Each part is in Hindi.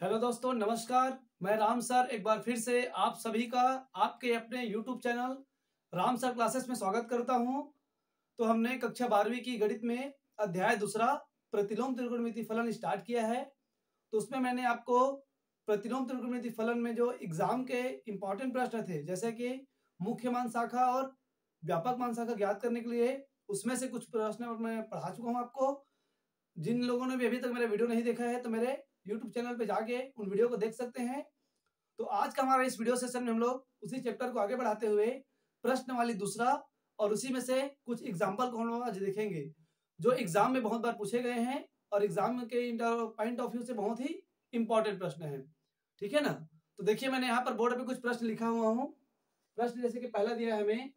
हेलो दोस्तों, नमस्कार। मैं राम सर एक बार फिर से आप सभी का आपके अपने YouTube channel Ram sir classes में स्वागत करता हूं। तो हमने कक्षा 12वीं की गणित में अध्याय दूसरा प्रतिलोम त्रिकोणमिति फलन स्टार्ट किया है। तो उसमें मैंने आपको प्रतिलोम त्रिकोणमिति फलन में जो एग्जाम के इंपॉर्टेंट प्रश्न थे, जैसे कि मुख्य मान शाखा और व्यापक मान शाखा ज्ञात करने के लिए, उसमें से कुछ प्रश्न मैं पढ़ा चुका हूँ आपको। जिन लोगों ने भी अभी तक मेरा वीडियो नहीं देखा है तो मेरे यूट्यूब चैनल पे जाके उन वीडियो को देख सकते हैं। तो आज का हमारा इस वीडियो सेशन में हम लोग उसी चैप्टर को आगे बढ़ाते हुए प्रश्नवाली दूसरा और उसी में से कुछ एग्जाम्पल को हम लोग आज देखेंगे, जो एग्जाम में बहुत बार पूछे गए हैं और एग्जाम के पॉइंट ऑफ व्यू से बहुत ही इंपॉर्टेंट प्रश्न है। ठीक है ना। तो देखिए, मैंने यहाँ पर बोर्ड पे कुछ प्रश्न लिखा हुआ हूँ। प्रश्न जैसे कि पहला दिया है हमें,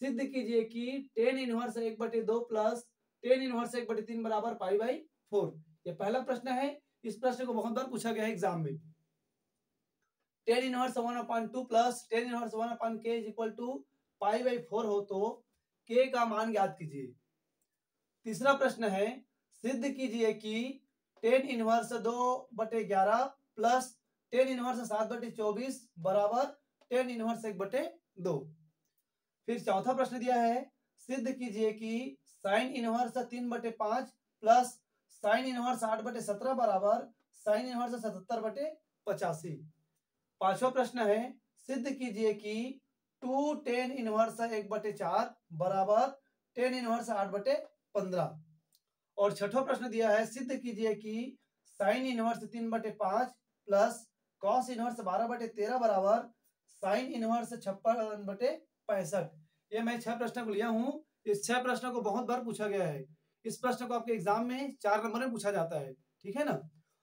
सिद्ध कीजिए कि ten inverse 1/2 plus tan inverse 1/3 बराबर पाई/4। ये पहला प्रश्न है। इस प्रश्न को बहुत बार पूछा गया है एग्जाम में। Tan inverse 1/2 plus tan inverse 1/k is equal to पाई/4 हो तो k का मान ज्ञात कीजिए। तीसरा प्रश्न है, सिद्ध कीजिए कि tan inverse 2/11 plus tan inverse 7/24 बराबर टेन इनवर्स 1/2। फिर चौथा प्रश्न दिया है, सिद्ध कीजिए कि sine inverse 3/5 plus sine inverse 8/17 बराबर साइन इनवर्स 77/85। पांचवा प्रश्न है, सिद्ध कीजिए कि टू टेन इनवर्स 1/4 बराबर टेन इनवर्स 8/15। और छठा प्रश्न दिया है, सिद्ध कीजिए कि sine inverse 3/5 plus cos inverse 12/13 बराबर साइन इनवर्स 56/65। ये मैं 6 प्रश्न को लिया हूं। इस 6 प्रश्नों को बहुत बार पूछा गया है। इस प्रश्न को आपके एग्जाम में 4 नंबर में पूछा जाता है। ठीक है ना।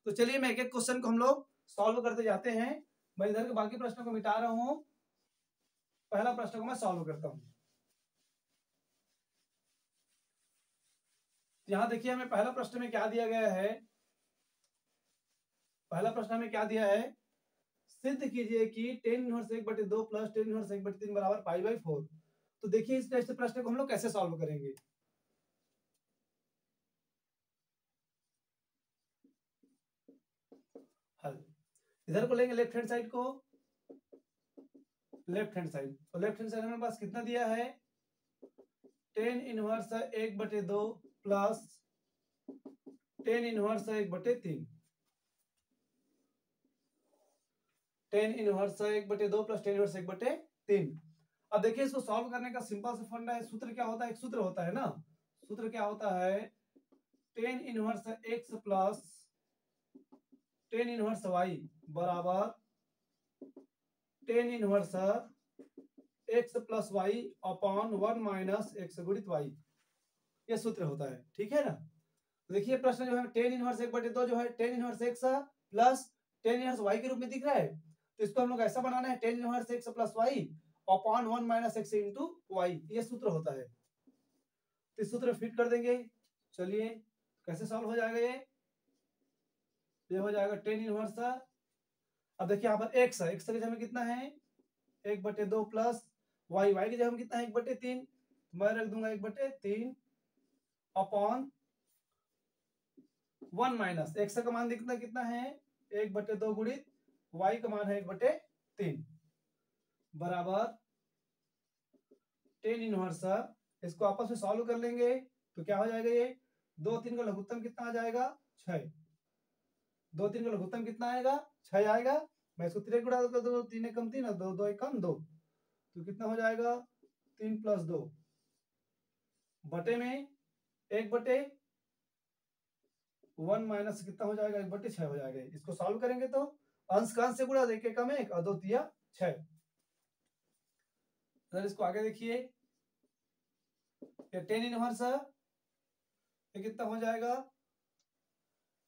तो चलिए, मैं एक एक क्वेश्चन को हम लोग सॉल्व करते जाते हैं। मैं इधर के बाकी प्रश्नों को मिटा रहा हूं, पहला प्रश्न को मैं सॉल्व करता हूं। यहां देखिए, हमें पहला प्रश्न में क्या दिया गया है। पहला प्रश्न में क्या दिया है, सिद्ध कीजिए कि ten inverse 1/2 plus tan inverse 1/3 बराबर पाई/4। तो देखिए, इस टेस्ट प्रश्न को हम लोग कैसे सॉल्व करेंगे। हल इधर को लेंगे, लेफ्ट हैंड साइड को, लेफ्ट हैंड साइड। तो लेफ्ट हैंड साइड हमारे पास कितना दिया है, tan inverse 1/2 plus tan inverse 1/3। Ten inverse 1/2 plus tan inverse 1/3। अब देखिए, इसको सॉल्व करने का सिंपल सा फंडा है। सूत्र क्या होता है, एक सूत्र होता है ना। सूत्र क्या होता है, tan inverse x plus tan inverse y बराबर tan inverse x plus y upon 1 minus x गुणित वाई। ये सूत्र होता है। ठीक है ना। तो देखिए, प्रश्न जो है टेन इनवर्स 1/2 जो है tan inverse x plus tan inverse y के रूप में दिख रहा है। तो इसको हम लोग ऐसा बनाना है, tan inverse x plus y upon 1 minus x into y. ये सूत्र होता है। तो इस सूत्र फिट कर देंगे। चलिए, कैसे सॉल्व हो जाएगा ये हो जाएगा टेन इनवर्स। अब देखिए, यहाँ पर एक्स है, एक्स की जगह में कितना है 1/2 प्लस वाई, वाई की जगह में कितना है 1/3। मैं रख दूंगा 1/3 अपॉन 1 माइनस एक्स का मान कितना कितना है 1/2 गुणित वाई का मान है 1/3 बराबर टेन इनवर्स। इसको आपस में सॉल्व कर लेंगे तो क्या हो जाएगा, ये 2 3 का लघुत्तम कितना आ जाएगा 6। 2 3 का लघुत्तम कितना आएगा 6 आएगा। मैं इसको 3 गुणा देता हूं, 3 कम 3 2 2 कम 2, तो कितना हो जाएगा 3 + 2 बटे में 1/1 माइनस कितना हो जाएगा 1/6 हो जाएगा। इसको सॉल्व करेंगे तो अंश का अंश से गुणा, एक कम 1 और 2 तिया 6। इसको आगे देखिए, टेन इनवर्स ये कितना हो जाएगा,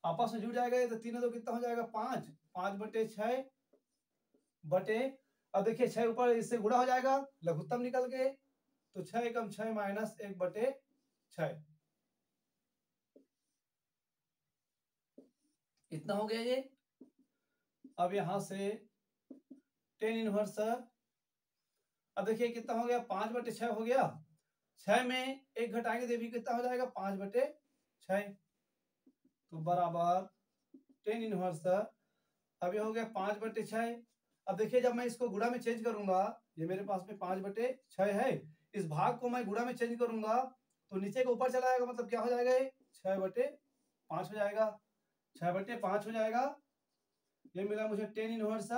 आपस में जुड़ जाएगा। तो 3 2 कितना हो जाएगा 5, 5/6 बटे, अब देखिए 6 ऊपर इससे गुणा हो जाएगा, लघुत्तम निकल गए, तो 6 कम 6 माइनस 1/6 इतना हो गया ये। अब यहां से टेन इनवर्स, अब देखिए कितना हो गया 5/6 हो गया। 6 में 1 घटाएंगे तो भी कितना हो जाएगा 5/6। तो बराबर टेन इनवर्स अब ये हो गया 5/6। अब देखिए जब मैं इसको गुणा में चेंज करूंगा, ये मेरे पास में 5/6 है, इस भाग को मैं गुणा में चेंज करूंगा तो नीचे के ऊपर चला जाएगा, मतलब क्या हो जाएगा, ये 6/5 हो जाएगा, 6/5 हो जाएगा। ये मिला मुझे 10 इनवर्स,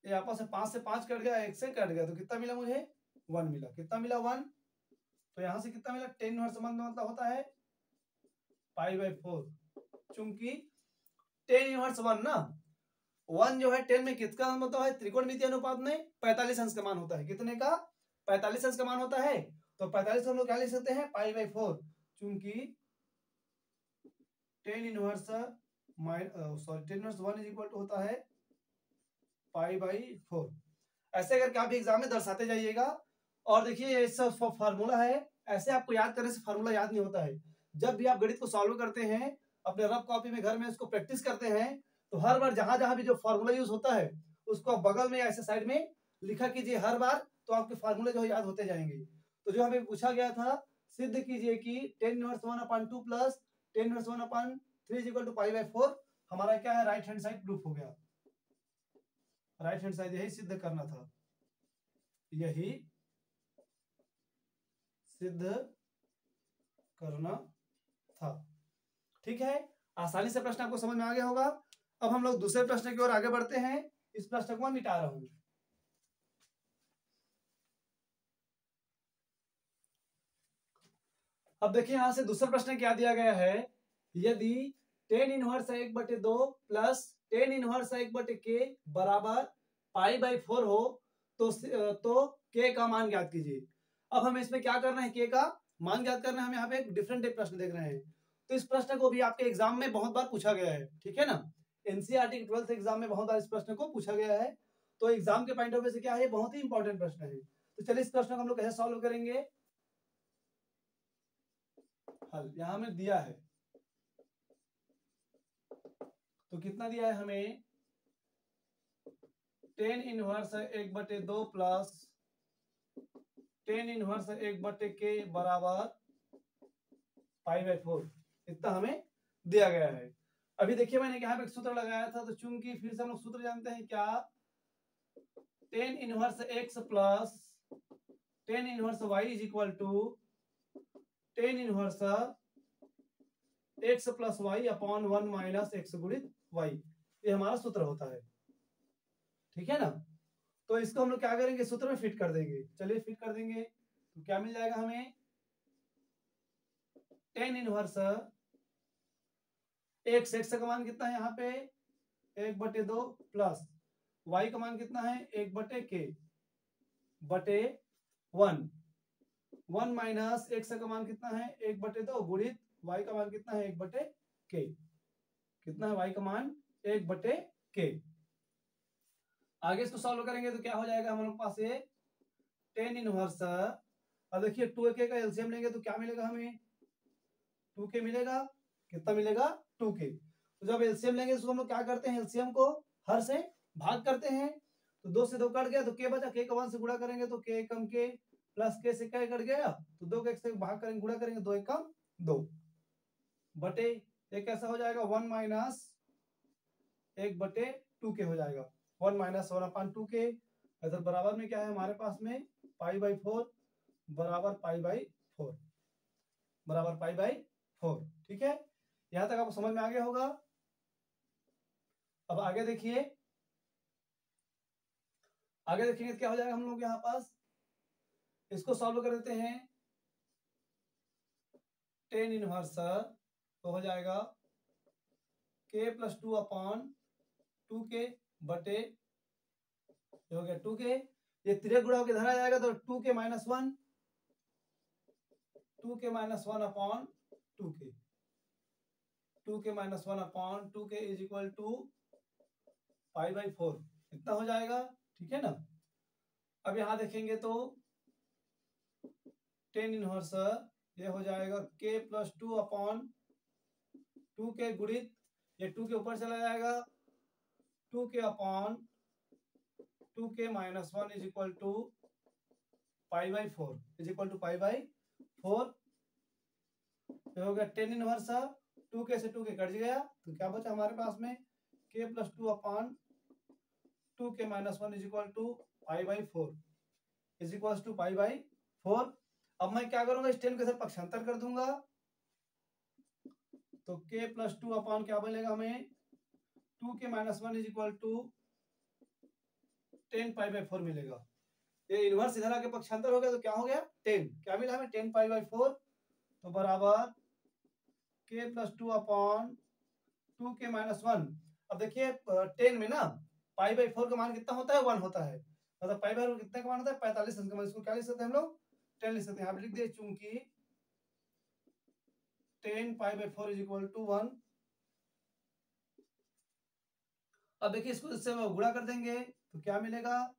ये आपस में 5 से 5 कट गया, 1 से कट गया, तो कितना मिला मुझे, 1 मिला। कितना मिला, 1। तो यहां से कितना मिला, 10 इनवर्स मतलब होता है π/4। चूंकि 10 इनवर्स 1 ना, 1 जो है 10 में किसका मतलब है, त्रिकोणमितीय अनुपात में 45 अंश का मान होता है। कितने का, 45 अंश का मान होता है। तो 45 हम लोग क्या लिख सकते हैं, π/4। चूंकि 10 इनवर्स 1 इज इक्वल टू होता है π/4। ऐसे करके आप एग्जाम में दर्शाते जाइएगा। और देखिए ये सब फार्मूला है, ऐसे आपको याद करने से फार्मूला याद नहीं होता है। जब भी आप गणित को सॉल्व करते हैं अपने रफ कॉपी में घर में उसको प्रैक्टिस करते हैं, तो हर बार जहां जहां भी जो फार्मूला यूज होता है उसको आप बगल में ऐसे साइड में लिखा कीजिए हर बार, तो आपके फार्मूले जो याद होते जाएंगे। तो जो हमें पूछा गया था, सिद्ध कीजिए कि 10 inverse 1/2 plus 10 inverse 1/3 is equal to π/4। हमारा क्या है, राइट हैंड साइड प्रूफ हो गया। राइट हैंड साइड यही सिद्ध करना था, यही सिद्ध करना था। ठीक है, आसानी से प्रश्न आपको समझ में आ गया होगा। अब हम लोग दूसरे प्रश्न की ओर आगे बढ़ते हैं। इस प्रश्न को मैं मिटा रहा हूं। अब देखिए यहां से दूसरा प्रश्न क्या दिया गया है, यदि 10 इनवर्स 1/2 प्लस 10 इनवर्स 1/k बराबर π/4 हो तो k का मान ज्ञात कीजिए। अब हमें इसमें क्या करना है, k का मान ज्ञात करना है। हम यहाँ पे एक डिफरेंट एक प्रश्न देख रहे हैं, तो इस प्रश्न को भी आपके एग्जाम में बहुत बार पूछा गया है, ठीक है ना। एनसीईआरटी 12th एग्जाम में बहुत बार इस प्रश्न को पूछा गया है, तो एग्जाम के पॉइंट ऑफ व्यू से क्या है, बहुत ही इंपॉर्टेंट प्रश्न है। तो चलिए इस प्रश्न को हम लोग कैसे सॉल्व करेंगे। हल यहां में दिया है, तो कितना दिया है हमें, 10 इनवर्स 1/2 प्लस 10 इनवर्स 1/k बराबर π/4, इतना हमें दिया गया है। अभी देखिए मैंने यहाँ पे एक सूत्र लगाया था, तो चूंकि फिर से हम लोग सूत्र जानते हैं क्या, 10 inverse x plus 10 inverse y is equal to 10 inverse x plus y upon 1 minus x गुणित y, ये हमारा सूत्र होता है, ठीक है ना। तो इसको हम लोग क्या करेंगे, सूत्र में फिट कर देंगे। चलिए फिट कर देंगे, तो क्या मिल जाएगा हमें, 10 इनवर्स x का मान कितना है यहाँ पे 1/2 प्लस y का मान कितना है 1/k बटे 1 माइनस x का मान कितना है 1/2 गुणित y का मान कितना है 1/k। कितना है y का मान 1/k। आगे इसको सॉल्व करेंगे तो क्या हो जाएगा हम लोग पास ये 10 इनवर्स, अब देखिए 2k का एलसीएम लेंगे तो क्या मिलेगा हमें, 2k मिलेगा। कितना मिलेगा, 2k। तो जब एलसीएम लेंगे तो हम लोग क्या करते हैं, एलसीएम को हर से भाग करते हैं, तो 2 से 2 कट गया तो k बचा, k का 1 से गुणा करेंगे तो k कम k प्लस k से k कट गया, तो 2 के से भाग करेंगे, गुणा करेंगे, 2 कम 2 बटे ये कैसा हो जाएगा 1 माइनस 1/2k हो जाएगा, 1 माइनस 1/2k। इधर बराबर में क्या है हमारे पास में π/4 बराबर π/4 बराबर π/4। ठीक है, यहां तक आपको समझ में आ गया होगा। अब आगे देखिए, आगे देखेंगे क्या हो जाएगा हम लोग यहाँ पास, इसको सॉल्व कर देते हैं। 10 इनवर्स तो हो जाएगा k प्लस 2/2k बटे हो गया 2k, ये तिरक गुणा होकर इधर आ जाएगा तो 2k minus 1 2k-1/2k 2k-1/2k is equal to π/4, इतना हो जाएगा, ठीक है ना। अब यहां देखेंगे तो 10 इनवर्स ये हो जाएगा k प्लस 2/2k गुणित ये 2 के ऊपर चला जाएगा 2k minus 1 is equal to π/4 is equal to π/4। हो गया 10 इनवर्स 2k से 2k कट गया, तो क्या बचा हमारे पास में, k plus 2 upon 2k minus 1 is equal to pi by 4 is equal to pi by 4। अब मैं क्या करूंगा, इस 10 के साथ पक्षांतर कर दूंगा, तो k प्लस 2 अपॉन क्या बनेगा हमें, 2k minus 1 is equal to 10 pi by 4 मिलेगा। ये इनवर्स इधर आके पक्षांतर हो गया, तो क्या हो गया, 10, क्या मिला हमें, 10 पाई बाई 4, तो बराबर k plus 2 upon 2k minus 1। अब देखिए 10 में ना पाई बाई 4 का मान कितना होता है, 1 होता है, मतलब पाई बाई 4 कितने का मान होता है, 45 अंश का मान। इसको क्या लिख सकते हैं हम लोग, 10 लिख सकते हैं। यहाँ पे लिख दिए चूंकि 10 pi by 4 is equal to 1। अब देखिए इसको इससे गुणा कर देंगे, तो क्या मिलेगा,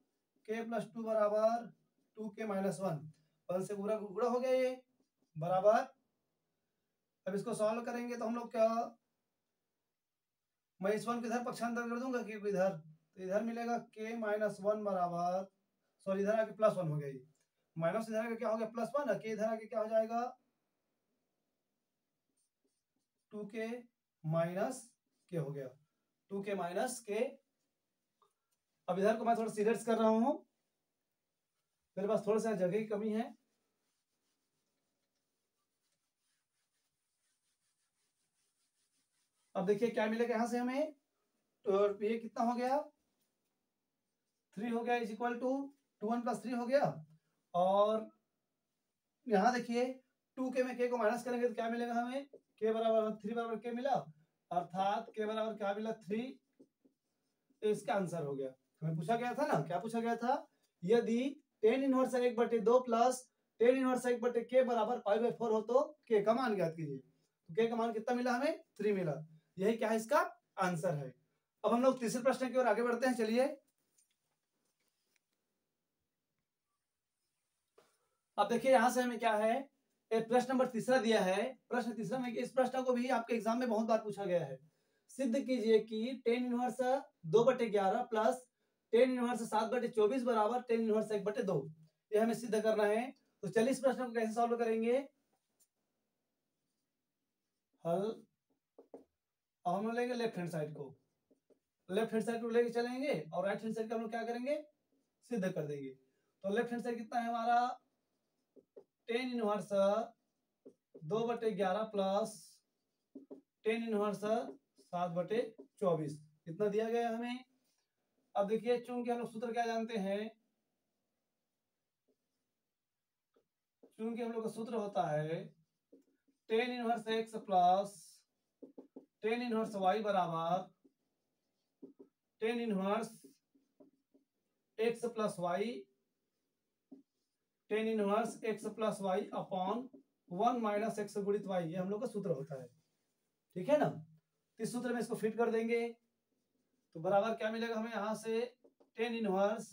k प्लस 2 बराबर 2k माइनस 1, 1 से गुणा गुणा हो गया ये, बराबर। अब इसको सॉल्व करेंगे तो हम लोग क्या, मैं इस 1 को इधर पक्षांतर कर दूंगा k को इधर, तो इधर मिलेगा k माइनस 1 बराबर, सॉरी इधर आके प्लस 1 हो गया, ये माइनस इधर आके क्या हो गया, प्लस 1, k इधर आके क्या हो जाएगा, 2k माइनस k हो गया, 2k माइनस k। अब इधर को मैं थोड़ा सीरियस कर रहा हूं, मेरे पास थोड़ा सा जगह की कमी है। अब देखिए क्या मिलेगा यहां से हमें, तो ये कितना हो गया, 3 हो गया इज इक्वल टू 2 1 प्लस 3 हो गया। और यहाँ देखिए 2k में k को माइनस करेंगे तो क्या मिलेगा हमें, k बराबर 3 बराबर k मिला, अर्थात k बराबर क्या मिला, 3। तो इसका आंसर हो गया। हमें पूछा गया था ना, क्या पूछा गया था, यदि tan inverse 1/2 plus tan inverse 1/k बराबर पाई बाई 4 हो तो k का मान ज्ञात कीजिए। तो k का मान कितना मिला हमें, 3 मिला। यही क्या है, इसका आंसर है। अब हम लोग तीसरे प्रश्न की ओर आगे बढ़ते हैं, चलिए। अब देखिए यहां से हमें क्या है, प्रश्न नंबर तीसरा दिया है। प्रश्न तीसरा में, इस प्रश्न को भी आपके एग्जाम में बहुत बार पूछा गया है। सिद्ध कीजिए कि tan inverse 2/11 plus tan inverse 7/24 बराबर tan इनवर्स 1/2। ये हमें सिद्ध करना है। तो चलिए इस प्रश्न को कैसे सॉल्व करेंगे, हल। अब हम लेंगे लेफ्ट हैंड साइड को, लेफ्ट हैंड साइड को लेके चलेंगे और राइट हैंड साइड का हम लोग क्या करेंगे, सिद्ध कर देंगे। तो लेफ्ट हैंड साइड कितना है हमारा, tan inverse 2/11 plus tan inverse 7/24 इतना दिया गया है हमें। अब देखिए चूंकि हम लोग सूत्र क्या जानते हैं, चूंकि हम लोग का सूत्र होता है tan inverse x plus tan inverse y बराबर tan inverse x plus y, tan inverse x plus y upon 1 minus x गुणित y, ये हम लोग का सूत्र होता है, ठीक है ना। तो इस सूत्र में इसको फिट कर देंगे, तो बराबर क्या मिलेगा हमें यहां से, tan इनवर्स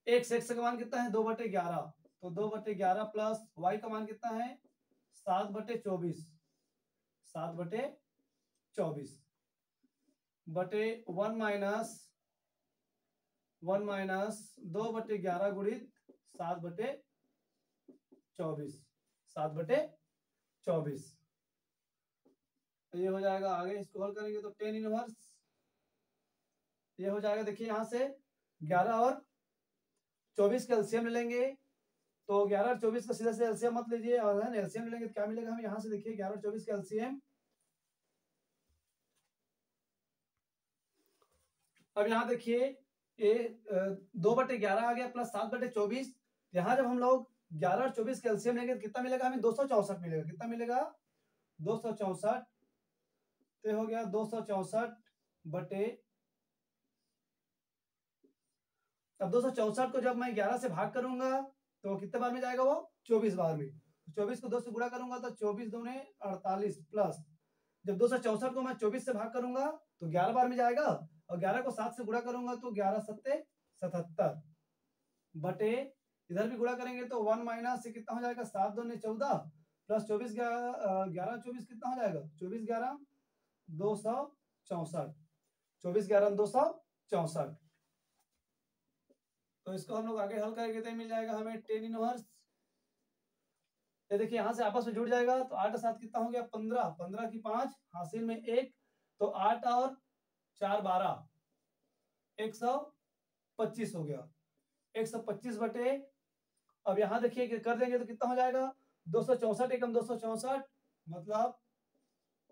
x का मान कितना है, 2/11, तो 2/11 प्लस y का मान कितना है, 7/24, 7/24 बटे 1 माइनस 2/11 गुणित 7/24, 7/24। तो ये हो जाएगा, आगे इसको हल करेंगे तो tan इनवर्स ये हो जाएगा, देखिए यहां से 11 और 24 का एलसीएम ले लेंगे, तो 11 और 24 का सीधा से एलसीएम मत लीजिए, और है एलसीएम लेंगे तो क्या मिलेगा हमें, यहां से देखिए 11 और 24 का एलसीएम। अब यहाँ देखिए ये 2/11 आ गया प्लस 7/24, यहाँ जब हम लोग 11 और 24 का एलसीएम लेंगे तो कितना मिलेगा हमें, 264 मिलेगा। कितना मिलेगा, 264। तो हो गया 264 बटे, अब 264 को जब मैं 11 से भाग करूंगा तो कितने बार में जाएगा वो, 24 बार में। 24 को 2 से गुणा करूंगा तो 24 दूने 48 प्लस, जब 264 को मैं 24 से भाग करूंगा तो 11 बार में जाएगा, और 11 को 7 से गुणा करूंगा तो 11 सत्ते 77 बटे, इधर भी गुणा करेंगे तो 1 माइनस से कितना हो जाएगा, 7 दूने 14 प्लस 24 11 24 कितना हो जाएगा, 24 11 264, 24 11 264। तो इसको हम लोग आगे हल करेंगे तो मिल जाएगा हमें tan इनवर्स ये देखिए यहाँ से आपस में जुड़ जाएगा तो 8 7 कितना हो गया 15, 15 की 5 हासिल में 1, तो 8 और 4 12, 125 हो गया। 125 बटे, अब यहाँ देखिए कि कर देंगे तो कितना हो जाएगा 264 एकम 264, मतलब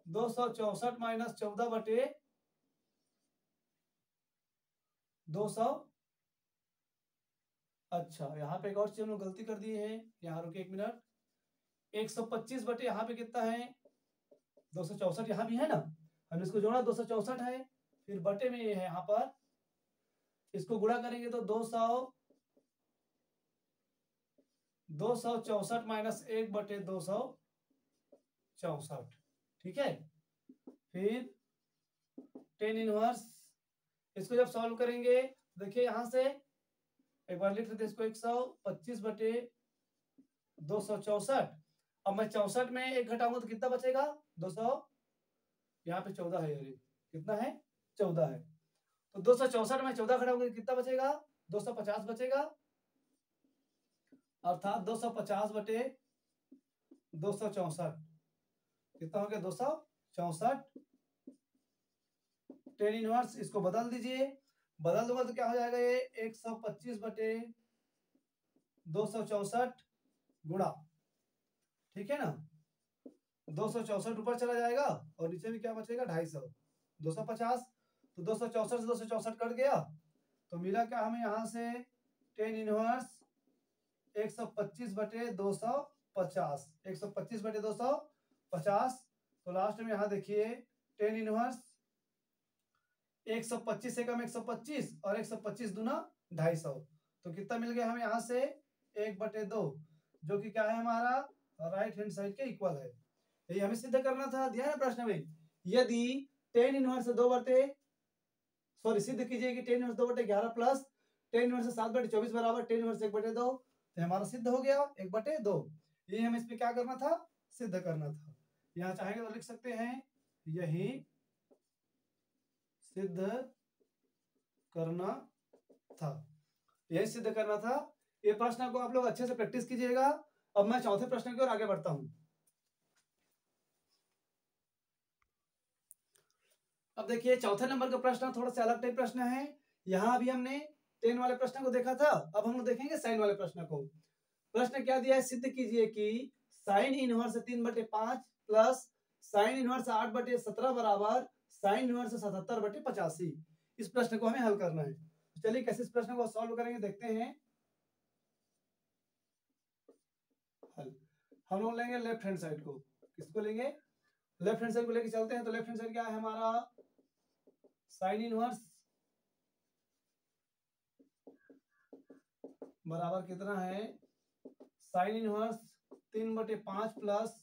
264 माइनस 14 बटे 200। अच्छा यहाँ पे एक और चीज हम लोग गलती कर दिए हैं, यहाँ रुके 1 मिनट। 125 बटे यहाँ पे कितना है 264, यहाँ भी है ना, हमने इसको जोड़ा 264 है, फिर बटे में ये है यहाँ पर, इसको गुणा करेंगे तो 264 माइनस 1 बटे 264, ठीक है। फिर 10 इनवर्स, इसको जब सॉल्व करेंगे देखिए यहाँ से एक बार लिख लेते हैं इसको, 125 बटे 264, अब मैं 64 में 1 घटाऊंगा तो कितना बचेगा 200, यहाँ पे 14 है, अरे कितना है 14 है, तो 264 में 14 घटाऊंगा तो कितना बचेगा 250 बचेगा, अर्थात 250 बटे 264 कितना हो गया 264। 10 इनवर्स, इसको बदल दीजिए, बदल दूंगा तो क्या हो जाएगा ये 125 बटे 264 गुणा, ठीक है ना, 264 ऊपर चला जाएगा और नीचे में क्या बचेगा 250, 250, तो 264 से 264 कट गया तो मिला क्या हमें यहाँ से 10 इनवर्स 125 बटे 250, 125 बटे 250, तो लास्ट में यहाँ देखिए 10 इनवर्स 125 से कम 125 और 125 दूना 250, तो कितना मिल गया हमें यहाँ से 1/2, जो कि क्या है हमारा राइट हैंड साइड के इक्वल है। यही हमें सिद्ध करना था, दिया है प्रश्न में, यदि 10 इनवर्स 2 सिद्ध कीजिए कि 10 इनवर्स 2/11 प्लस 10 इनवर्स 7/24 बराबर 10 इनवर्स 1/2, तो हमारा सिद्ध हो गया 1/2। ये हमें इसमें क्या करना था, सिद्ध करना था। यहाँ चाहेंगे तो लिख सकते हैं यही सिद्ध करना था, यही सिद्ध करना था। ये प्रश्न को आप लोग अच्छे से प्रैक्टिस कीजिएगा। अब मैं चौथे प्रश्न की ओर आगे बढ़ता हूं। अब देखिए चौथे नंबर का प्रश्न थोड़ा सा अलग टाइप प्रश्न है। यहाँ अभी हमने 10 वाले प्रश्न को देखा था, अब हम लोग देखेंगे साइन वाले प्रश्न को। प्रश्न क्या दिया है, सिद्ध कीजिए कि sine inverse 3/5 plus sine inverse 8/17 बराबर साइन इनवर्स 77/85। इस प्रश्न को हमें हल करना है। तो चलिए कैसे इस प्रश्न को सॉल्व करेंगे देखते हैं। हल हम लोग लेंगे लेफ्ट हैंड साइड को, किसको लेंगे, लेफ्ट हैंड साइड को लेके चलते हैं। तो लेफ्ट हैंड साइड क्या है हमारा, साइन इनवर्स बराबर कितना है, sine inverse 3/5 plus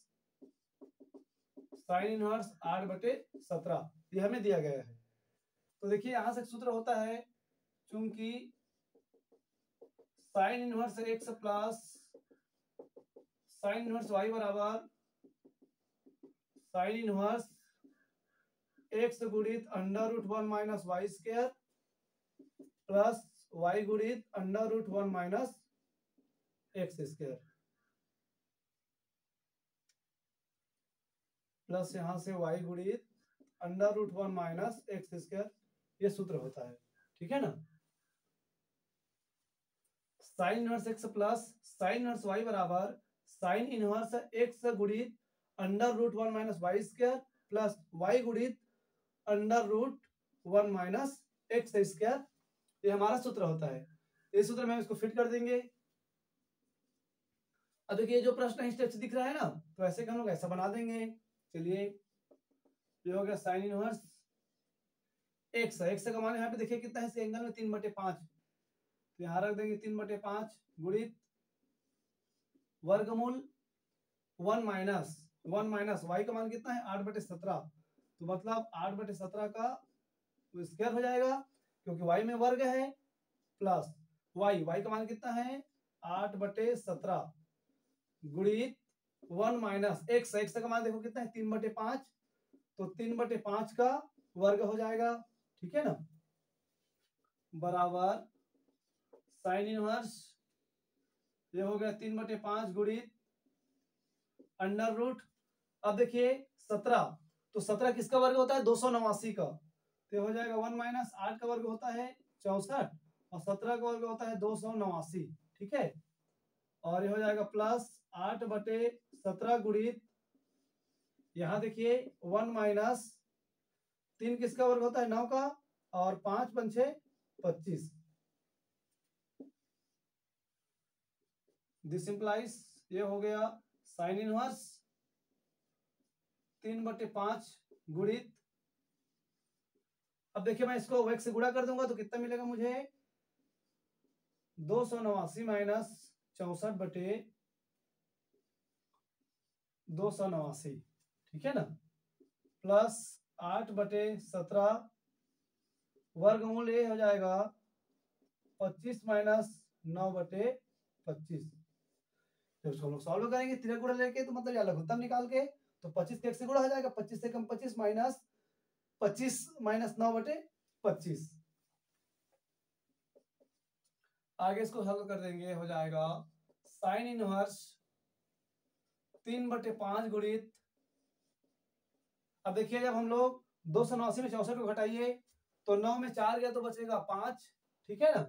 sine inverse 8/17, ये हमें दिया गया है। तो देखिए यहां से सूत्र होता है, चूंकि sine inverse x plus sine inverse y बराबर साइन इनवर्स x गुणित √1 minus y square plus y गुणित √1 माइनस एक्स स्क्वायर प्लस यहां से y गुणित √1 माइनस एक्स स्क्वायर, ये सूत्र होता है, ठीक है ना। Sine inverse x plus sine inverse y बराबर साइन इनवर्स x गुणित √1 minus y square plus y गुणित √1 माइनस एक्स स्क्वायर, ये हमारा सूत्र होता है। इस सूत्र में हम इसको फिट कर देंगे। अब देखिए जो प्रश्न स्टेप्स दिख रहा है ना, तो ऐसे हम लोग ऐसा बना देंगे। चलिए ये हो गया साइन इनवर्स एक्स का मान यहाँ पे देखिए कितना है, इस एंगल में 3/5, तो यहाँ रख देंगे 3/5 गुणित वर्गमूल 1 माइनस वाई का मान कितना है 8/17, तो मतलब 8/17 का स्क्वायर हो जाएगा, क्योंकि वाई में वर्ग है, प्लस वाई का मान कितना है 8/17 गुणित 1 माइनस एक्स का मान देखो कितना है 3/5, तो 3/5 का वर्ग हो जाएगा, ठीक है ना, बराबर साइन इनवर्स ये हो गया 3/5 गुणित अंडर रूट, अब देखिए 17, तो 17 किसका वर्ग होता है 289 का, तो हो जाएगा 1 माइनस 8 का वर्ग होता है 64 और 17 का वर्ग होता है 289, ठीक है। और ये हो जाएगा प्लस 8/17 गुणित, यहाँ देखिए 1 माइनस 3 किसका वर्ग होता है 9 का, और 5 पंछे 25, दिस इंप्लाइज ये हो गया साइन इनवर्स 3/5 गुणित, अब देखिए मैं इसको वेग से गुणा कर दूंगा तो कितना मिलेगा मुझे 289 माइनस 64/289, ठीक है ना, प्लस 8/17 वर्गमूल ये हो जाएगा 25 माइनस 9/25। जब इसको हम लोग सॉल्व करेंगे तिरक गुणा लेके तो मतलब या लघुत्तम निकाल के, तो 25 के 1 से गुणा हो जाएगा, 25 से कम 25 माइनस 25 माइनस 9/25। आगे इसको हल कर देंगे, हो जाएगा साइन इनवर्स 3/5 गुणित, अब देखिए जब हम लोग 289 में 64 को घटाइए तो 9 में 4 गया तो बचेगा 5, ठीक है ना,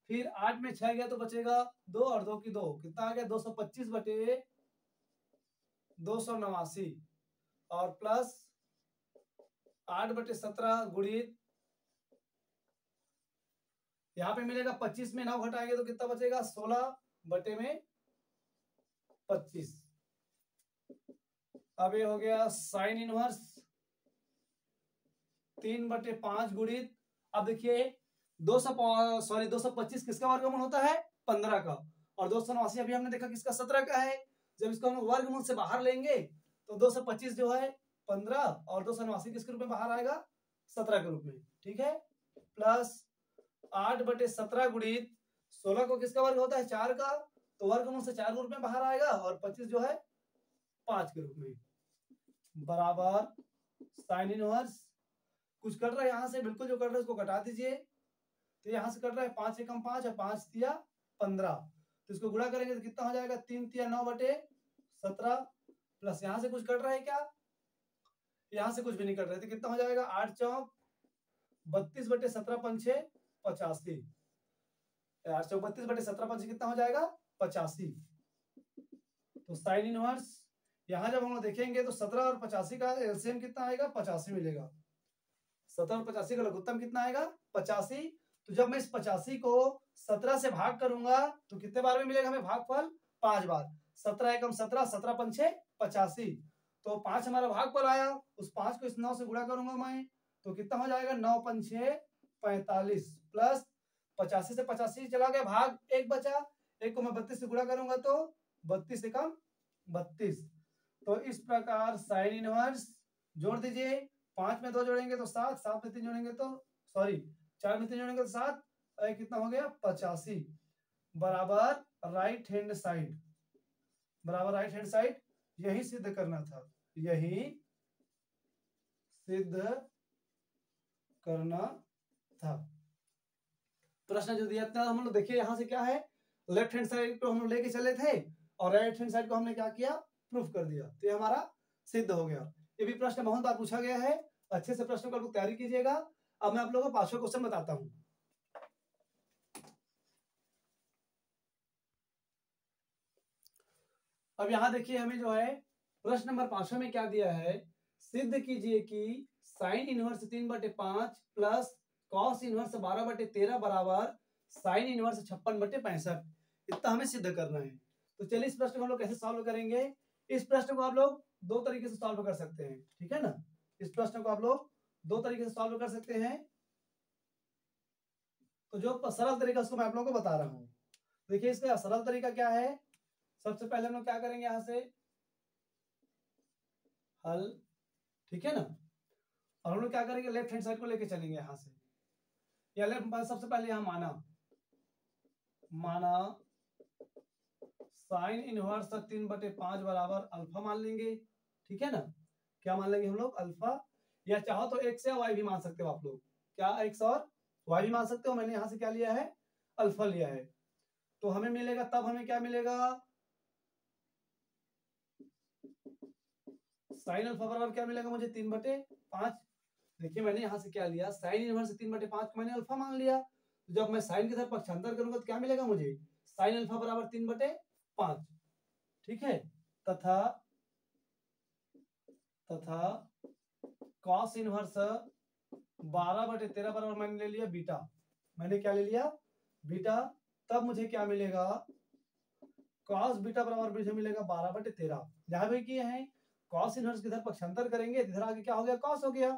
फिर 8 में 6 गया तो बचेगा 2 और 2 की 2, कितना आ गया 225/289 और प्लस 8/17 गुणित, यहाँ पे मिलेगा 25 में 9 घटाएंगे तो कितना बचेगा 16/25। अब ये हो गया साइन इनवर्स 3/5 गुणित, अब देखिए 225 किसका वर्गमूल होता है 15 का, और 289 अभी हमने देखा किसका 17 का है, जब इसको हम वर्गमूल से बाहर लेंगे तो 225 जो है 15 और 289 किसके रूप में बाहर आएगा 17 के रूप में, ठीक है, प्लस 8/17 गुणित 16 को किसका वर्ग होता है 4 का, तो वर्गमूल से 4 के रूप में बाहर आएगा, और 25 जो है 5 के रूप में, बराबर साइन इनवर्स, कुछ कट रहा है यहाँ से, बिल्कुल जो कट रहा है उसको घटा दीजिए, तो यहाँ से कट रहा है 5 से कम 5 और 5 तिया 15, तो इसको गुणा करेंगे तो कितना हो जाएगा 3 तिया 9/17, प्लस यहाँ से कुछ कट रहा है क्या, यहाँ से कुछ भी नहीं कट रहा है, तो कितना हो जाएगा 8 चौक 32/17 पंचे 85, 8 चौक 32/17 पंचे कितना हो जाएगा 85, तो साइन इनवर्स यहाँ जब हम लोग देखेंगे तो 17 और 85 का एलसीएम कितना आएगा 85 मिलेगा, 17 और 85 का लघुत्तम कितना आएगा 85, तो जब मैं इस 85 को 17 से भाग करूंगा तो कितने बार में मिलेगा हमें भागफल 5 बार, 17 एकम 17, 17 पंचे 85, तो 5 हमारा भागफल आया, उस 5 को इस 9 से गुणा करूंगा मैं तो कितना हो जाएगा 9 पंचे 45, प्लस 85 से 85 चला गया, भाग 1 बचा, 1 को मैं 32 से गुणा करूंगा तो 32 एकम 32, तो इस प्रकार साइन इनवर्स जोड़ दीजिए, 5 में 2 जोड़ेंगे तो 7, 7 में 3 जोड़ेंगे तो 4 में 3 जोड़ेंगे तो 7, कितना हो गया 85, बराबर राइट हैंड साइड, बराबर राइट हैंड साइड, यही सिद्ध करना था, यही सिद्ध करना था। प्रश्न जो दिया था हम लोग देखिए यहाँ से क्या है, लेफ्ट हैंड साइड को हम लोग लेके चले थे और राइट हैंड साइड को हमने क्या किया प्रूफ कर दिया, तो ये हमारा सिद्ध हो गया। ये भी प्रश्न बहुत बार पूछा गया है, अच्छे से प्रश्नों को तैयारी कीजिएगा। अब मैं आप लोगों को 5वां क्वेश्चन बताता हूं। अब यहाँ देखिए हमें जो है प्रश्न नंबर 5 में क्या दिया है, सिद्ध कीजिए कि sine inverse 3/5 plus cos inverse 12/13 बराबर साइन इनवर्स 56/65, इतना हमें सिद्ध करना है। तो चलिए इस प्रश्न को हम लोग कैसे सॉल्व करेंगे। इस प्रश्न को आप लोग 2 तरीके से सॉल्व कर सकते हैं, ठीक है ना, इस प्रश्न को आप लोग 2 तरीके से सॉल्व कर सकते हैं। तो जो सरल तरीका उसको मैं आप लोगों को बता रहा हूं। देखिए इसका सरल तरीका क्या है, सबसे पहले हम लोग क्या करेंगे यहां से हल, ठीक है ना, और हम लोग क्या करेंगे लेफ्ट हैंड साइड को लेके चलेंगे यहां से, या लेफ्ट सबसे पहले यहां माना साइन इनवर्स 3/5 बराबर अल्फा मान लेंगे, ठीक है ना, क्या मान लेंगे हम लोग अल्फा, या चाहो तो एक्स या वाई भी मान सकते हो आप लोग, क्या एक्स और वाई भी मान सकते हो, मैंने यहां से क्या लिया है अल्फा लिया है, तो हमें मिलेगा, तब हमें क्या मिलेगा साइन अल्फा बराबर क्या मिलेगा मुझे 3/5। देखिए मैंने यहाँ से क्या लिया, साइन इनवर्स 3/5 को मैंने अल्फा मान लिया। तो जब मैं साइन के साथ पक्षांतर करूंगा तो क्या मिलेगा मुझे, साइन अल्फा बराबर 3/5। ठीक है, तथा कॉस इनवर्स 12/13 बराबर मैंने ले लिया बीटा। मैंने क्या ले लिया, बीटा। तब मुझे क्या मिलेगा, कॉस बीटा बराबर मुझे मिलेगा 12/13। जहां भी किए हैं कॉस इनवर्स के इधर पक्षांतर करेंगे, इधर आगे क्या हो गया, कॉस हो गया।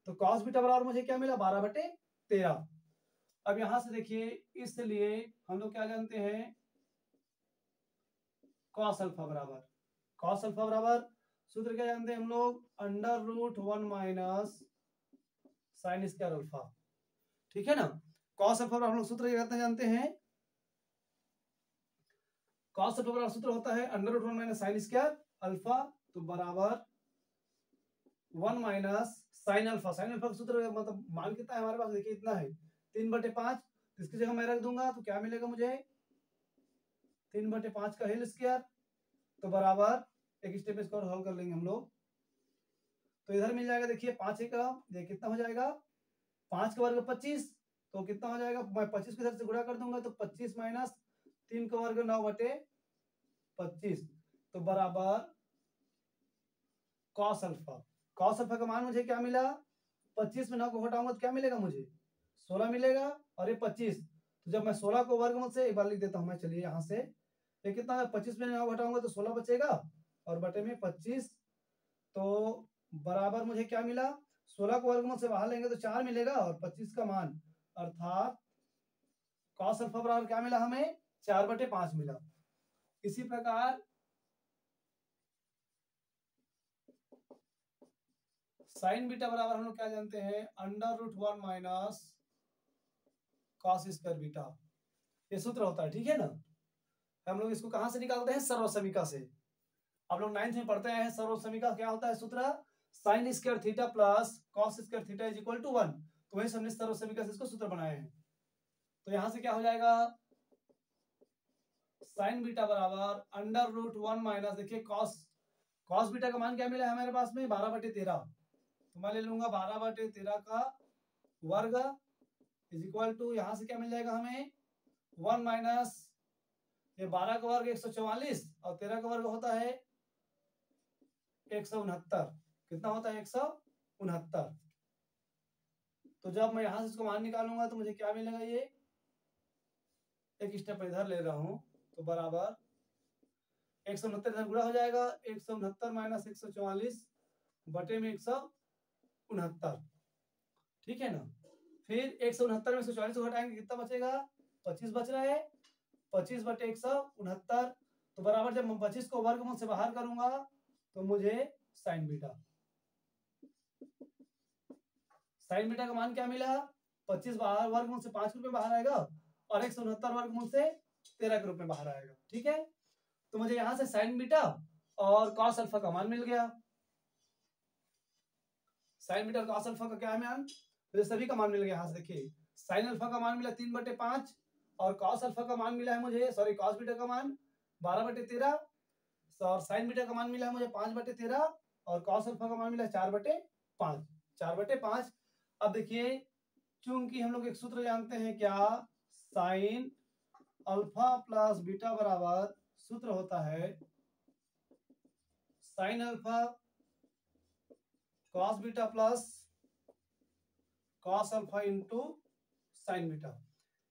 तो कॉस बीटा बराबर मुझे क्या मिला, 12/13। अब यहां से देखिए, इसलिए हम लोग क्या जानते हैं, कॉस अल्फा बराबर सूत्र क्या जानते हैं हम लोग, √1 - साइन स्क्वायर अल्फा। ठीक है ना, कॉस अल्फा बराबर हम लोग सूत्र क्या जानते हैं, कॉस अल्फा बराबर सूत्र होता है √1 - साइन स्क्वायर अल्फा, तो बराबर 1 - साइन अल्फा। साइन अल्फा का सूत्र मतलब मान कितना है हमारे पास, देखिए इतना है 3/5। इसकी जगह मैं रख दूंगा तो क्या मिलेगा मुझे, 3/5 का होल स्क्वायर, तो बराबर एक स्टेप इसको और हल कर लेंगे हम लोग। तो इधर मिल जाएगा, देखिए 5 का ये कितना हो जाएगा, 5 का वर्ग 25, तो कितना हो जाएगा, मैं 25 को इधर से गुणा कर दूंगा तो 25 - 3 का वर्ग 9/25, तो बराबर कॉस अल्फा। कॉस अल्फा का मान मुझे क्या मिला, 25 में 9 को घटाऊंगा तो क्या मिलेगा मुझे, 16 मिलेगा। और ये 25, तो जब मैं 16 को वर्गमूल से एक बार लिख देता हूं मैं, चलिए यहाँ से ये कितना है, 25 में 9 घटाऊंगा तो 16 बचेगा, और बटे में 25, तो बराबर मुझे क्या मिला, 16 को वर्गमूल से बाहर लेंगे तो 4 मिलेगा, और 25 का मान अर्थात कॉस अल्फा बराबर क्या मिला हमें, 4/5 मिला। इसी प्रकार साइन बीटा बराबर हम लोग क्या जानते हैं, √1 - कॉस स्क्वायर बीटा, ये सूत्र होता है। ठीक है ना, हम लोग इसको कहां से निकालते हैं, सर्वसमीका से। आप लोग 9th में पढ़ते हैं सर्वसमीका क्या होता है सूत्र, sine square theta plus cos square theta is equal to 1। तो वही हमने सर्वसमीका से इसको सूत्र बनाए हैं। तो यहां से क्या हो जाएगा, साइन बीटा बराबर √1 - देखिए कॉस बीटा का मान क्या मिला है हमारे पास में, 12/13। तो मैं ले लूंगा 12/13 का वर्ग इज इक्वल टू, यहां से क्या मिल जाएगा हमें, 1 माइनस ये 12 का वर्ग 144, और 13 का वर्ग होता है 169। कितना होता है, 169। तो जब मैं यहां से इसको मान निकालूंगा तो मुझे क्या मिलेगा, ये एक स्टेप इधर ले रहा हूं, तो बराबर 169 इधर गुणा हो जाएगा, 169 - 144 बटे में 169। ठीक है ना, फिर 169 में 144 को घटाएंगे कितना बचेगा, 25 बच रहा है, 25/169। तो बराबर जब मैं 25 को वर्गमूल से बाहर करूंगा तो मुझे साइन बीटा का मान क्या मिला, 25 बाहर वर्गमूल से 5 के रूप में बाहर आएगा, और 169 वर्गमूल से 13 के रूप में बाहर आएगा। ठीक है, तो मुझे यहां से साइन बीटा और कॉस अल्फा का मान मिल गया। साइन बीटा और कॉस अल्फा का क्या है मान, मुझे सभी का मान मिल गया। यहां से देखिए साइन अल्फा का मान मिला 3/5, और कॉस अल्फा का मान मिला है मुझे, सॉरी कॉस बीटा का मान 12/13, और साइन बीटा का मान मिला है मुझे 5/13, और कॉस अल्फा का मान मिला 4/5, 4/5। अब देखिए, चूंकि हम लोग एक सूत्र जानते हैं क्या, साइन अल्फा प्लस बीटा बराबर सूत्र होता है sine alpha cos beta plus cos alpha into sine beta,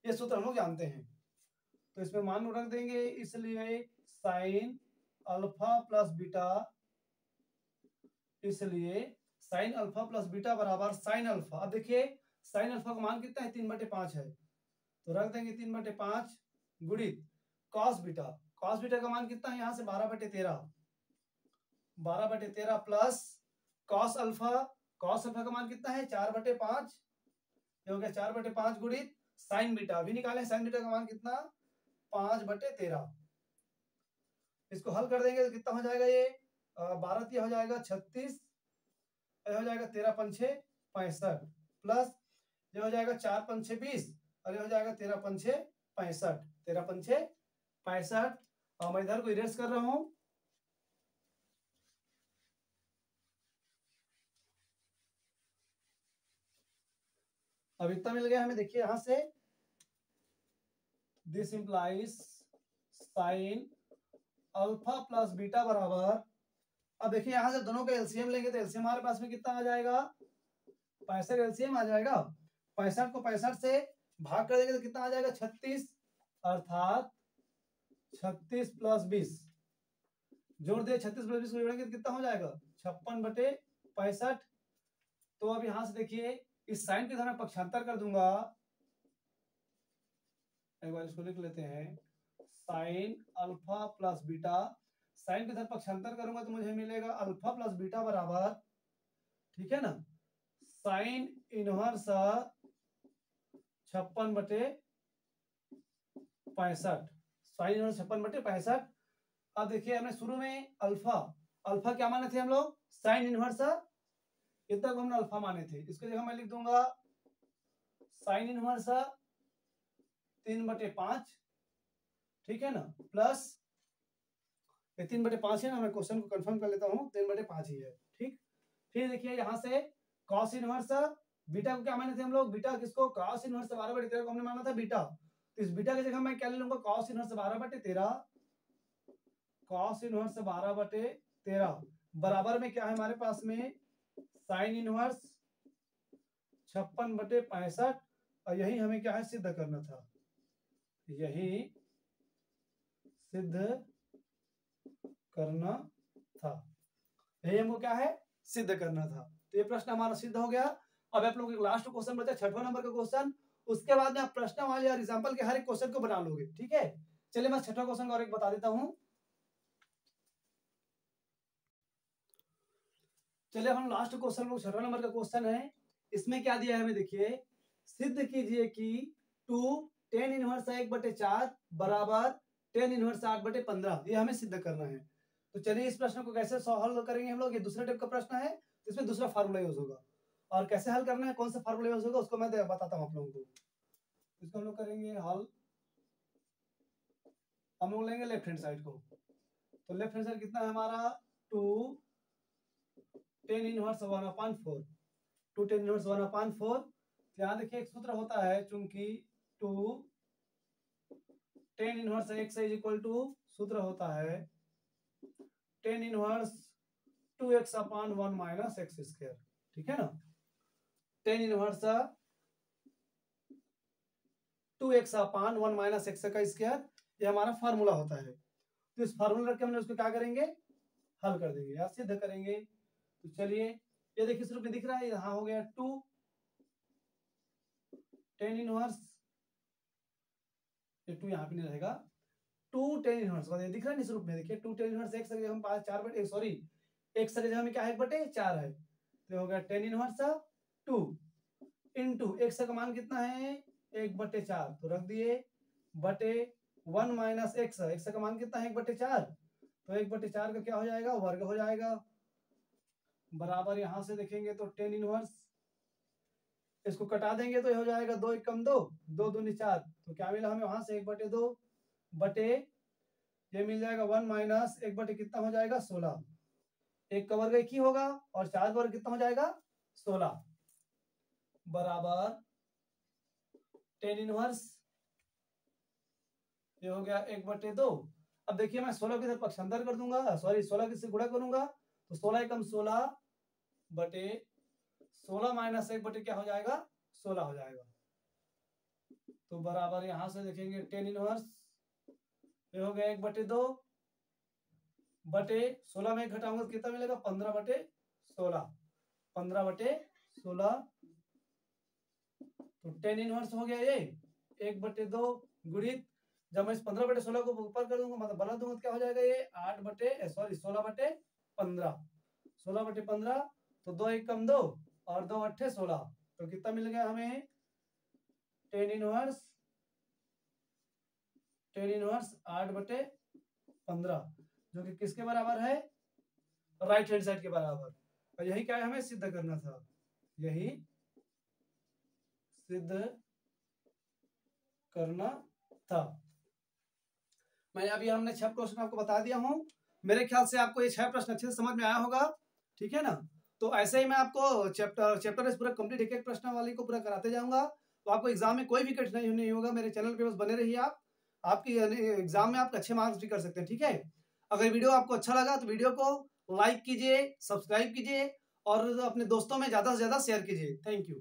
ये सूत्र हम लोग जानते हैं। तो इसमें मान रख देंगे, इसलिए साइन अल्फा प्लस बीटा, इसलिए साइन अल्फा प्लस बीटा बराबर साइन अल्फा। अब देखिए साइन अल्फा का मान कितना है, 3/5 है, तो रख देंगे 3/5 गुणित कॉस बीटा। कॉस बीटा का मान कितना है, यहां से 12/13, 12/13 plus cos alpha. Cos alpha का मान कितना है, 4/5, ये हो गया 4/5 गुणित साइन बीटा। अभी निकाले साइन बीटा का मान कितना, 5/13। इसको हल कर देंगे तो कितना हो जाएगा, ये 12 हो जाएगा 36, हो जाएगा 13×5 = 65, प्लस ये हो जाएगा 4×5 = 20, और ये हो जाएगा 13×5 = 65, 13×5 = 65। और मैं इधर को इरेज कर रहा हूं, अब इतना मिल गया हमें, देखिए यहां से this implies sign alpha plus beta बराबर, अब देखिए यहां से दोनों का एलसीएम लेंगे तो एलसीएम हमारे पास में कितना आ जाएगा, 65 एलसीएम आ जाएगा। 65 को 65 से भाग कर देंगे तो कितना आ जाएगा, 36, अर्थात 36 प्लस 20 जोड़ दे, 36 प्लस 20 को जोड़ेंगे तो कितना हो जाएगा, 56/65। तो अब यहां से देखिए इस साइन के साथ मैं पक्षांतर कर दूंगा, एक बार इसको लिख लेते हैं, sine alpha plus beta, sine के साथ पक्षांतर करूंगा तो मुझे मिलेगा अल्फा प्लस बीटा बराबर, ठीक है ना, साइन इनवर्स 56/65, साइन इनवर्स 56/65। अब देखिए हमने शुरू में अल्फा, अल्फा क्या माने थे हम लोग, साइन इनवर्स, इतना को हमने अल्फा माने थे, इसके जगह मैं लिख दूंगा साइन इनवर्स 3/5, ठीक है ना, प्लस ये 3/5 है ना, मैं क्वेश्चन को कंफर्म कर लेता हूँ, 3/5 ही है, ठीक। फिर देखिए यहाँ से कॉस इनवर्स बीटा को क्या माने थे हम लोग, बीटा किसको, कॉस इनवर्स 12/13 को हमने माना था बीटा, तो इस बीटा की जगह मैं क्या ले लूंगा, कॉस इनवर्स 12/13, कॉस इनवर्स 12/13 बराबर में क्या है हमारे पास में, साइन इनवर्स 56/65, और यही हमें क्या है सिद्ध करना था, यही सिद्ध करना था, यही हमको क्या है सिद्ध करना था। तो ये प्रश्न हमारा सिद्ध हो गया। अब आप लोगों को लास्ट क्वेश्चन बचा 6वां नंबर का क्वेश्चन, उसके बाद में आप प्रश्न वाले और एग्जांपल के हर एक क्वेश्चन को बना लोगे, ठीक है। चलिए मैं 6वां क्वेश्चन और एक बता देता हूं। चलिए हम लास्ट क्वेश्चन, 6वां नंबर का क्वेश्चन है, इसमें क्या दिया है हमें, देखिए, सिद्ध कीजिए कि 2 tan इनवर्स 1/4 बराबर tan इनवर्स 8/15, ये हमें सिद्ध करना है। तो चलिए इस प्रश्न को कैसे सॉल्व करेंगे हम लोग, ये दूसरे टाइप का प्रश्न है, इसमें दूसरा फार्मूला यूज होगा, और कैसे हल करना है, कौन सा फार्मूला यूज होगा उसको मैं बताता हूँ आप लोगों को। इसको हम लोग करेंगे हल, हम लोग लेंगे लेफ्ट हैंड साइड को, तो लेफ्ट हैंड साइड कितना है हमारा, 2 tan इनवर्स 1/4, 2 tan इनवर्स 1/4। यहाँ देखिए एक सूत्र होता है, चूंकि 2 tan inverse x is equal to, सूत्र होता है tan inverse 2x/1 minus x square, ठीक है ना, tan inverse 2x/1 minus x का स्क्वायर, ये हमारा फार्मूला होता है। तो इस फार्मूला रख के हमने उसको क्या करेंगे, हल कर देंगे या सिद्ध करेंगे। तो चलिए ये देखिए इस रूप में दिख रहा है, यहाँ हो गया 2 tan इनवर्स, ये 2 यहाँ पे नहीं रहेगा, 2 tan इनवर्स दिख रहा है इस रूप में, देखिए 2 tan इनवर्स x की जगह हम 4 सॉरी x की जगह में क्या है 1/4 है, तो हो गया tan इनवर्स 2 इनटू x का मान कितना है 1/4, तो रख दिए बटे 1 माइनस x, x का मान कितना है 1/4, तो 1/4 का क्या हो जाएगा, वर्ग हो जाएगा, बराबर यहां से देखेंगे तो tan इनवर्स, इसको कटा देंगे तो ये हो जाएगा 2 1 कम 2, 2 दूनी 4, तो क्या मिला हमें वहां से 1/2 बटे, ये मिल जाएगा 1 माइनस 1 बटे कितना हो जाएगा 16, 1 का वर्ग 1 ही होगा और 4 का वर्ग कितना हो जाएगा 16, बराबर tan इनवर्स, ये हो गया 1/2। अब देखिए मैं 16 के साथ पक्षांतर कर दूंगा, सॉरी 16 से गुणा करूंगा, तो 16 एकम 16 बटे 16 माइनस 1 बटे क्या हो जाएगा 16 हो जाएगा, तो बराबर यहां से देखेंगे tan इनवर्स, ये हो गया 1/2 बटे 16 में घटाऊंगा तो कितना मिलेगा 15/16, 15/16, तो tan इनवर्स हो गया ये 1/2 गुणित, जब मैं इस 15/16 को ऊपर कर दूंगा मतलब बढ़ा दूंगा तो क्या हो जाएगा ये 16/15, 16/15, तो 2 1 कम 2 और 2 8 16, तो कितना मिल गया हमें tan इनवर्स 8/15, जो कि किसके बराबर है, राइट हैंड साइड के बराबर, और यही क्या है हमें सिद्ध करना था, यही सिद्ध करना था। मैं अभी हमने 6 प्रश्न आपको बता दिया हूं, मेरे ख्याल से आपको ये 6 प्रश्न अच्छे से समझ में आया होगा, ठीक है ना। तो ऐसे ही मैं आपको चैप्टर पूरा कंप्लीट एक-एक प्रश्नावली को पूरा कराते जाऊँगा। तो आपको एग्ज़ाम में कोई भी कठिनाई नहीं होगा। मेरे चैनल पे बस बने रहिए आप। आपकी यानी एग्ज़ाम में आप अच्छे मार्क्स भी कर सकते हैं, ठीक है? अगर वीडियो आपको अच्छा लगा तो वीडियो को लाइक कीजिए, सब्सक्राइब कीजिए और अपने दोस्तों में ज़्यादा से ज़्यादा शेयर कीजिए। Thank you.